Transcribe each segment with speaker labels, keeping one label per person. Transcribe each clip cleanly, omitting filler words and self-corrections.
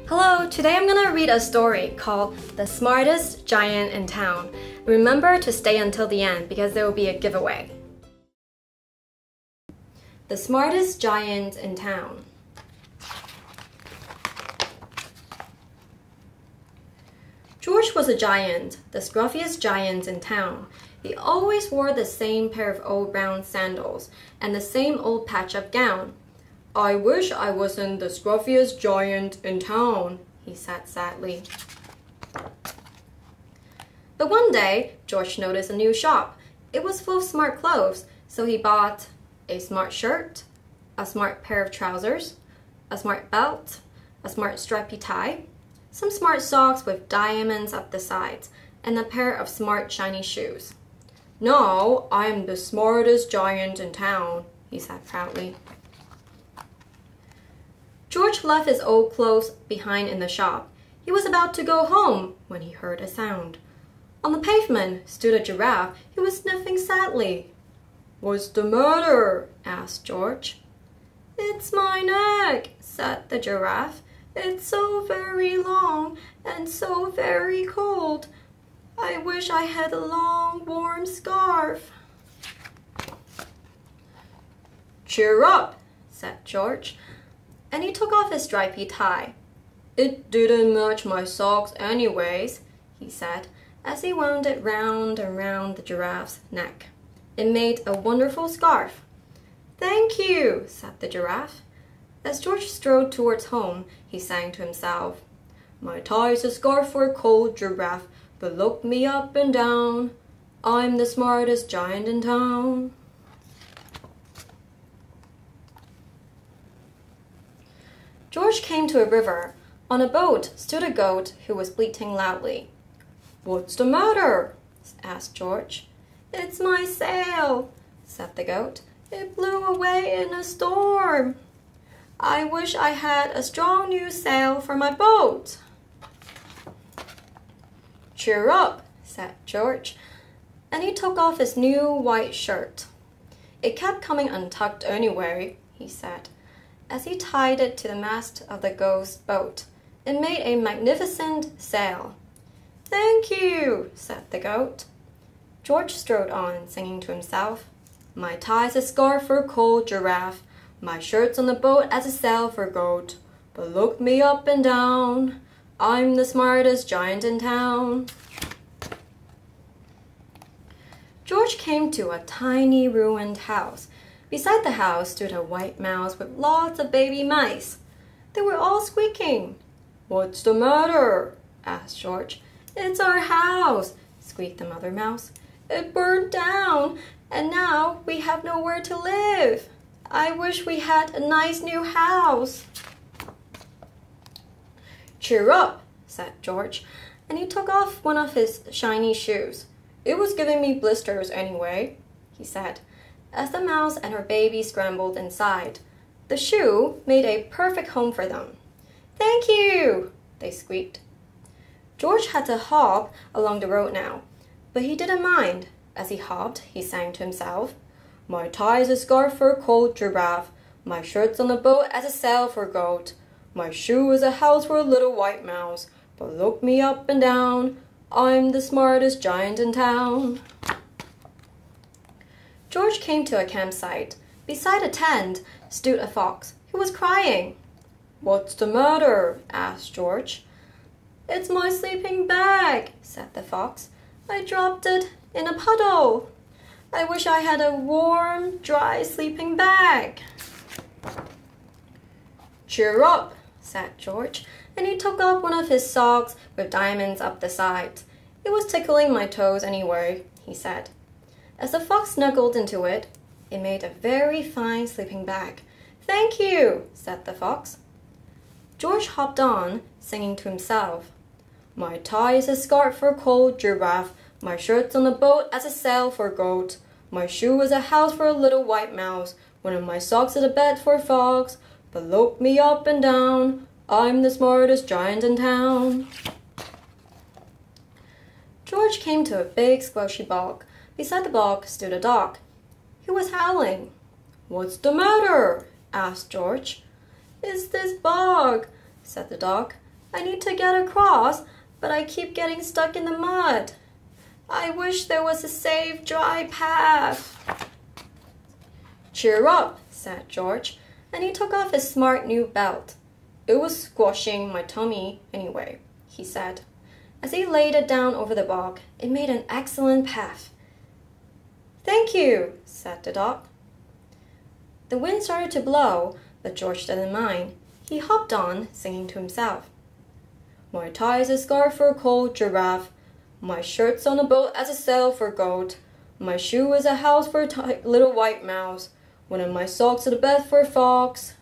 Speaker 1: Hello, today I'm gonna read a story called The Smartest Giant in Town. Remember to stay until the end because there will be a giveaway. The Smartest Giant in Town. George was a giant, the scruffiest giant in town. He always wore the same pair of old brown sandals and the same old patch-up gown. "I wish I wasn't the scruffiest giant in town," he said sadly. But one day, George noticed a new shop. It was full of smart clothes, so he bought a smart shirt, a smart pair of trousers, a smart belt, a smart stripy tie, some smart socks with diamonds up the sides, and a pair of smart shiny shoes. "Now I am the smartest giant in town," he said proudly. George left his old clothes behind in the shop. He was about to go home when he heard a sound. On the pavement stood a giraffe who was sniffing sadly. "What's the matter?" asked George. "It's my neck," said the giraffe. "It's so very long and so very cold. I wish I had a long, warm scarf." "Cheer up," said George, and he took off his stripy tie. "It didn't match my socks anyways," he said, as he wound it round and round the giraffe's neck. It made a wonderful scarf. "Thank you," said the giraffe. As George strode towards home, he sang to himself, "My tie's a scarf for a cold giraffe, but look me up and down. I'm the smartest giant in town." George came to a river. On a boat stood a goat who was bleating loudly. "What's the matter?" asked George. "It's my sail," said the goat. "It blew away in a storm. I wish I had a strong new sail for my boat." "Cheer up," said George, and he took off his new white shirt. "It kept coming untucked anyway," he said, as he tied it to the mast of the goat's boat. It made a magnificent sail. "Thank you," said the goat. George strode on, singing to himself, "My tie's a scarf for a cold giraffe. My shirt's on the boat as a sail for a goat. But look me up and down. I'm the smartest giant in town." George came to a tiny ruined house. Beside the house stood a white mouse with lots of baby mice. They were all squeaking. "What's the matter?" asked George. "It's our house," squeaked the mother mouse. "It burned down, and now we have nowhere to live. I wish we had a nice new house." "Cheer up," said George, and he took off one of his shiny shoes. "It was giving me blisters anyway," he said, as the mouse and her baby scrambled inside. The shoe made a perfect home for them. "Thank you," they squeaked. George had to hop along the road now, but he didn't mind. As he hopped, he sang to himself, "My tie's a scarf for a cold giraffe. My shirt's on the boat as a sail for a goat. My shoe is a house for a little white mouse. But look me up and down. I'm the smartest giant in town." George came to a campsite. Beside a tent stood a fox who was crying. "What's the matter?" asked George. "It's my sleeping bag," said the fox. "I dropped it in a puddle. I wish I had a warm, dry sleeping bag." "Cheer up," said George, and he took off one of his socks with diamonds up the sides. "It was tickling my toes anyway," he said. As the fox snuggled into it, it made a very fine sleeping bag. "Thank you," said the fox. George hopped on, singing to himself, "My tie is a scarf for a cold giraffe. My shirt's on the boat as a sail for a goat. My shoe is a house for a little white mouse. One of my socks is a bed for a fox. But look me up and down. I'm the smartest giant in town." George came to a big squishy bog. Beside the bog stood a dog. He was howling. "What's the matter?" asked George. "It's this bog," said the dog. I need to get across, but I keep getting stuck in the mud. I wish there was a safe, dry path. Cheer up, said George, and he took off his smart new belt. It was squashing my tummy anyway, he said. As he laid it down over the bog, it made an excellent path. Thank you, said the dog. The wind started to blow, but George didn't mind. He hopped on, singing to himself. My tie's a scarf for a cold giraffe. My shirt's on a boat as a sail for goat. My shoe is a house for a little white mouse. One of my socks is a bed for a fox.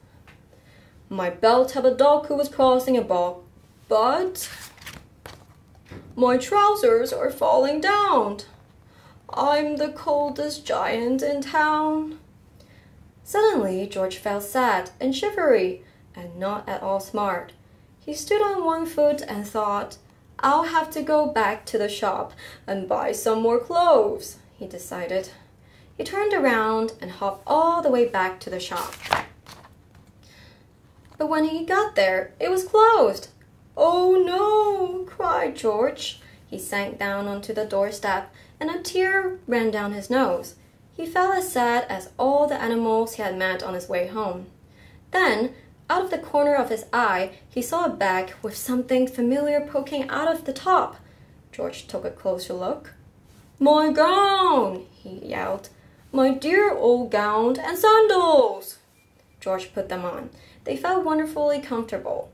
Speaker 1: My belt have a dog who was crossing a bog. But my trousers are falling down. I'm the coldest giant in town. Suddenly, George felt sad and shivery and not at all smart. He stood on one foot and thought, I'll have to go back to the shop and buy some more clothes, he decided. He turned around and hopped all the way back to the shop. But when he got there, it was closed. Oh no, cried George. He sank down onto the doorstep and a tear ran down his nose. He felt as sad as all the animals he had met on his way home. Then, out of the corner of his eye, he saw a bag with something familiar poking out of the top. George took a closer look. My gown, he yelled. My dear old gown and sandals. George put them on. They felt wonderfully comfortable.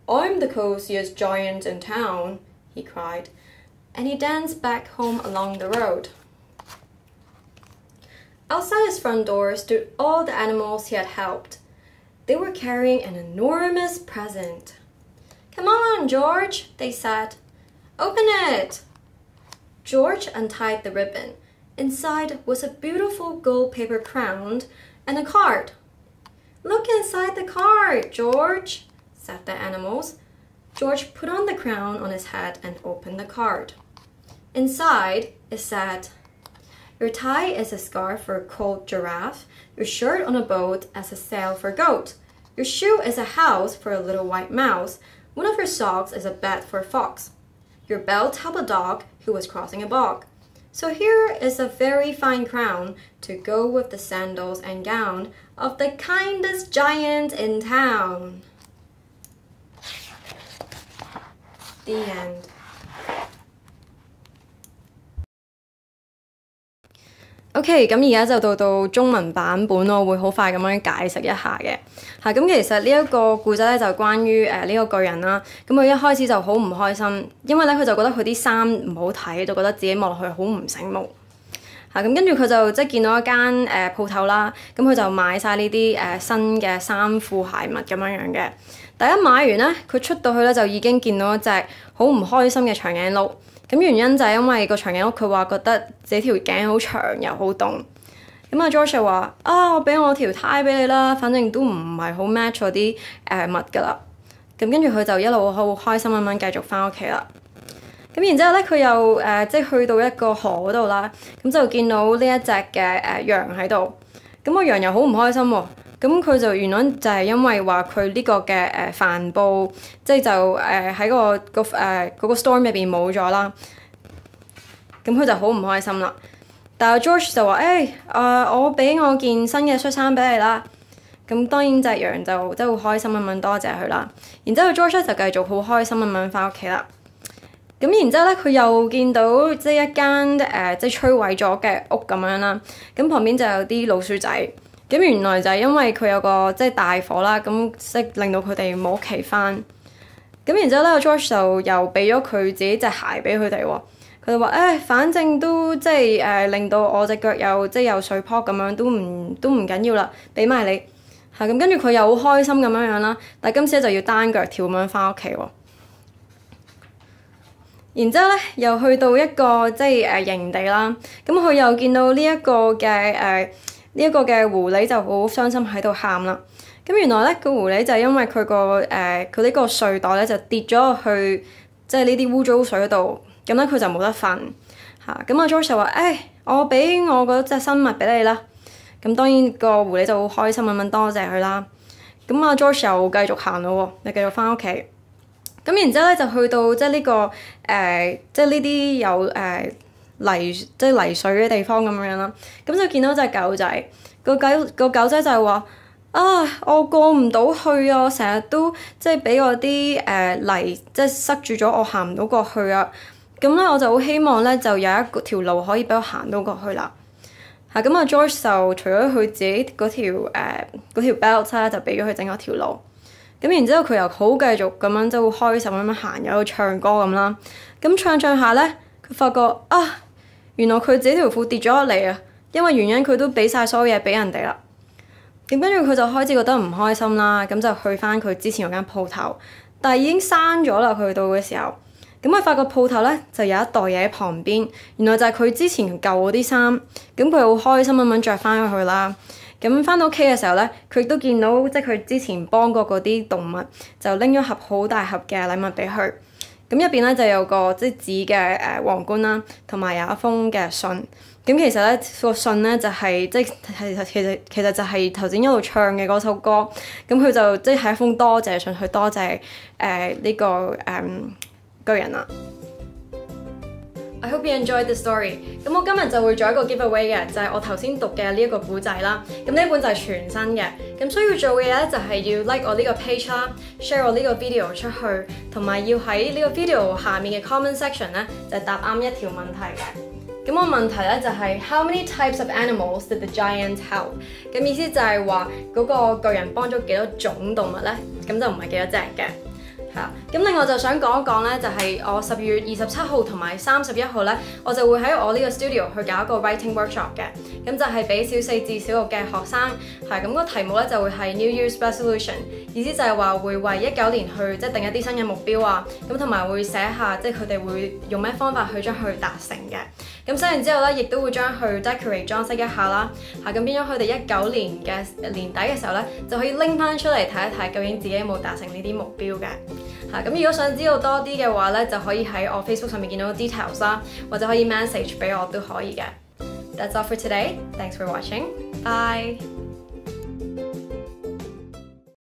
Speaker 1: I'm the coziest giant in town, he cried, and he danced back home along the road. Outside his front door stood all the animals he had helped. They were carrying an enormous present. Come on, George, they said. Open it. George untied the ribbon. Inside was a beautiful gold paper crown and a card. Look inside the card, George, said the animals. George put on the crown on his head and opened the card. Inside, it said, Your tie is a scarf for a cold giraffe, your shirt on a boat as a sail for goat, your shoe is a house for a little white mouse, one of your socks is a bed for a fox, your belt held a dog who was crossing a bog. So here is a very fine crown to go with the sandals and gown of the kindest giant in town. The end. OK， 咁而家就到中文版本，我會好快咁樣解釋一下嘅。咁其實呢一個故仔咧就關於呢個巨人啦。咁佢一開始就好唔開心，因為咧佢就覺得佢啲衫唔好睇，就覺得自己望落去好唔醒目。咁跟住佢就即係見到一間鋪頭啦，咁佢就買晒呢啲新嘅衫褲鞋襪咁樣嘅。但一買完咧，佢出到去咧就已經見到一隻好唔開心嘅長頸鹿。咁原因就係因為個長頸鹿佢話覺得自己條頸好長又好凍。咁阿 George 就話：我俾我條呔俾你啦，反正都唔係好 match 嗰啲襪㗎啦。咁跟住佢就一路好開心咁樣繼續翻屋企啦。咁然之後咧，佢又即係去到一個河嗰度啦，咁就見到呢一隻嘅羊喺度。咁個羊又好唔開心喎。咁佢就原來就係因為話佢呢個嘅帆布，即係就喺嗰個 storm 入邊冇咗啦。咁佢就好唔開心啦。但係 George 就話：我俾我件新嘅恤衫俾你啦。咁當然隻羊就真係好開心咁樣多謝佢啦。然之後 George 就繼續好開心咁樣翻屋企啦。咁然之後咧，佢又見到即係一間即係摧毀咗嘅屋咁樣啦。咁旁邊就有啲老鼠仔。咁原來就係因為佢有個即係大火啦，咁即係令到佢哋冇屋企翻。咁然之後咧，George 就又俾咗佢自己隻鞋俾佢哋喎。佢就話：反正都即係令到我隻腳又即係有水泡咁樣，都唔緊要啦，俾埋你。咁跟住佢又好開心咁樣啦，但係今次就要單腳跳咁樣翻屋企喎。然之後咧，又去到一個即係營地啦，咁佢又見到呢一個嘅狐狸就好傷心喺度喊啦。咁原來咧個狐狸就係因為佢呢個睡袋咧就跌咗去即係呢啲污糟水嗰度，咁咧佢就冇得瞓咁阿 George 就話：我俾我嗰隻新襪俾你啦。咁當然個狐狸就好開心咁樣多謝佢啦。咁阿 George 又繼續行咯喎，你繼續翻屋企。咁然之後咧就去到即係呢個即係呢啲有泥水嘅地方咁樣啦。咁就見到隻狗仔，個狗仔就係話：我過唔到去啊！我成日都即係俾嗰啲泥即係塞住咗，我行唔到過去啊！咁咧我就好希望咧就有一條路可以俾我行到過去啦。咁啊 George 就除咗佢自己嗰條 belt 啦，就俾咗佢整咗條路。咁然之後佢又好繼續咁樣即係好開心咁樣行，又唱歌咁啦。咁唱下咧，佢發覺原來佢自己條褲跌咗落嚟啊！因為原因佢都俾晒所有嘢俾人哋啦。咁跟住佢就開始覺得唔開心啦。咁就去翻佢之前嗰間鋪頭，但係已經閂咗啦。佢到嘅時候，咁佢發覺鋪頭咧就有一袋嘢喺旁邊，原來就係佢之前舊嗰啲衫。咁佢好開心咁樣着翻去啦。咁翻到屋企嘅時候咧，佢亦都見到即係佢之前幫過嗰啲動物，就拎咗盒好大盒嘅禮物俾佢。咁入邊咧就有個即係紙嘅皇冠啦，同埋有一封嘅信。咁其實咧個信咧就係即係其實就係頭先一路唱嘅嗰首歌。咁佢就即係一封多謝信去多謝呢個巨人啦。I hope you enjoyed the story。咁我今日就會做一個 giveaway 嘅，就係我頭先讀嘅呢一個古仔啦。咁呢一本就係全新嘅。咁需要做嘅嘢咧就係要 like 我呢個 page 啦 ，share 我呢個 video 出去，同埋要喺呢個 video 下面嘅 comment section 咧就答啱一條問題嘅。咁個問題咧就係 How many types of animals did the giant help？ 咁意思就係話嗰個巨人幫咗幾多種動物咧？咁就唔係幾多隻嘅。咁另外就想講一講咧，就係我12月27號同埋31號咧，我就會喺我呢個 studio 去搞一個 writing workshop 嘅，咁就係俾小4至小6嘅學生，咁個題目咧就會係 New Year's Resolution， 意思就係話會為19年去即係定一啲新嘅目標啊，咁同埋會寫下即係佢哋會用咩方法去將佢達成嘅。咁寫完之後咧，亦都會將佢 decorate 裝飾一下啦，咁變咗佢哋19年嘅年底嘅時候咧，就可以拎翻出嚟睇一睇，究竟自己有冇達成呢啲目標嘅。咁如果想知道多啲嘅話咧，就可以喺我 Facebook 上面見到 details 啦，或者可以 message 俾我都可以嘅。That's all for today. Thanks for watching. Bye.